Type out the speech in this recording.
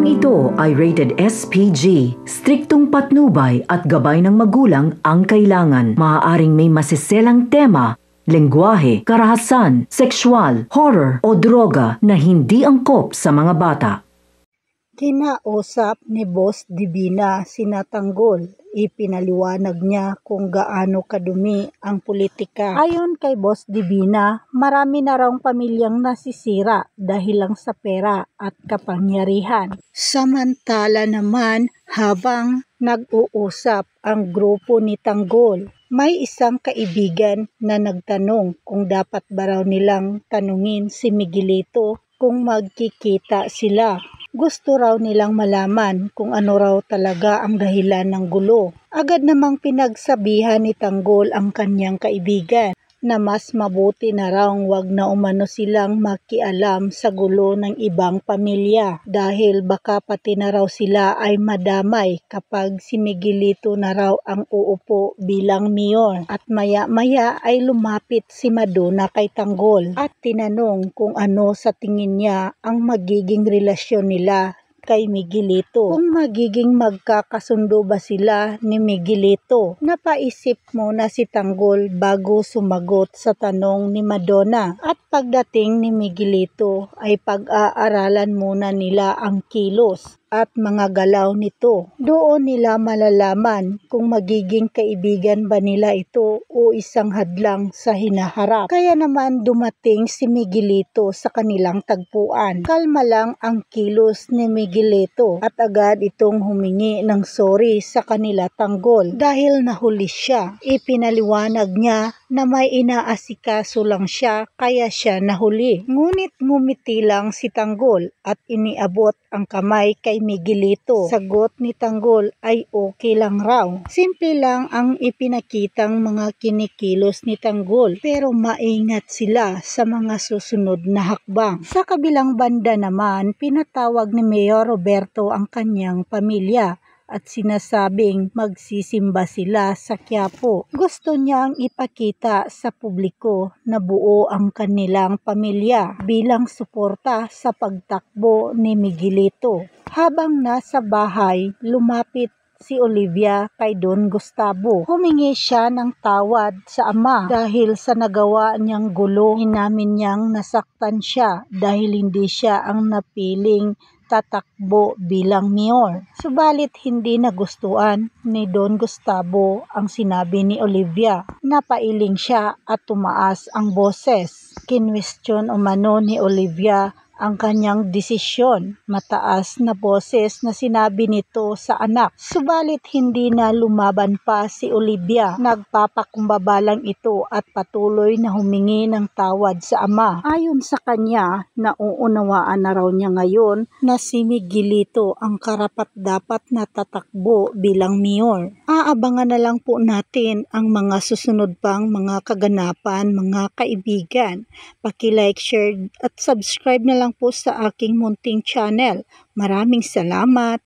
Programang ito ay rated SPG. Striktong patnubay at gabay ng magulang ang kailangan. Maaaring may masiselang tema, lengguwahe, karahasan, sexual, horror o droga na hindi angkop sa mga bata. Kinausap ni Boss Divina sina Tanggol. Ipinaliwanag niya kung gaano kadumi ang politika. Ayon kay Boss Divina, marami na raw pamilyang nasisira dahil lang sa pera at kapangyarihan. Samantala naman, habang nag-uusap ang grupo ni Tanggol, may isang kaibigan na nagtanong kung dapat ba raw nilang tanungin si Miguelito kung magkikita sila. Gusto raw nilang malaman kung ano raw talaga ang dahilan ng gulo. Agad namang pinagsabihan ni Tanggol ang kanyang kaibigan na mas mabuti na raw wag na umano silang makialam sa gulo ng ibang pamilya dahil baka pati na raw sila ay madamay kapag si Miguelito na raw ang uupo bilang mayor. At maya-maya ay lumapit si Madonna kay Tanggol at tinanong kung ano sa tingin niya ang magiging relasyon nila kay Miguelito. Kung magiging magkakasundo ba sila ni Miguelito? Napaisip muna si Tanggol bago sumagot sa tanong ni Madonna. At pagdating ni Miguelito ay pag-aaralan muna nila ang kilos at mga galaw nito. Doon nila malalaman kung magiging kaibigan ba nila ito o isang hadlang sa hinaharap. Kaya naman dumating si Miguelito sa kanilang tagpuan. Kalma lang ang kilos ni Miguelito at agad itong humingi ng sorry sa kanila Tanggol dahil nahuli siya. Ipinaliwanag niya na may inaasikaso lang siya kaya siya nahuli. Ngunit ngumiti lang si Tanggol at iniabot ang kamay kay Miguelito. Sagot ni Tanggol ay okay lang raw. Simple lang ang ipinakitang mga kinikilos ni Tanggol pero maingat sila sa mga susunod na hakbang. Sa kabilang banda naman, pinatawag ni Mayor Roberto ang kanyang pamilya at sinasabing magsisimba sila sa Quiapo. Gusto niyang ipakita sa publiko na buo ang kanilang pamilya bilang suporta sa pagtakbo ni Miguelito. Habang nasa bahay, lumapit si Olivia kay Don Gustavo. Humingi siya ng tawad sa ama dahil sa nagawa niyang gulo. Inamin niyang nasaktan siya dahil hindi siya ang napiling tatakbo bilang mayor. Subalit hindi nagustuhan ni Don Gustavo ang sinabi ni Olivia. Napailing siya at tumaas ang boses. Kinwestiyon umano ni Olivia ang kanyang desisyon. Mataas na boses na sinabi nito sa anak. Subalit hindi na lumaban pa si Olivia. Nagpapakumbaba lang ito at patuloy na humingi ng tawad sa ama. Ayon sa kanya, nauunawaan na raw niya ngayon na si Miguelito ang karapat-dapat na tatakbo bilang mayor. Aabangan na lang po natin ang mga susunod pang mga kaganapan, mga kaibigan. Paki-like, share at subscribe na lang po sa aking munting channel. Maraming salamat!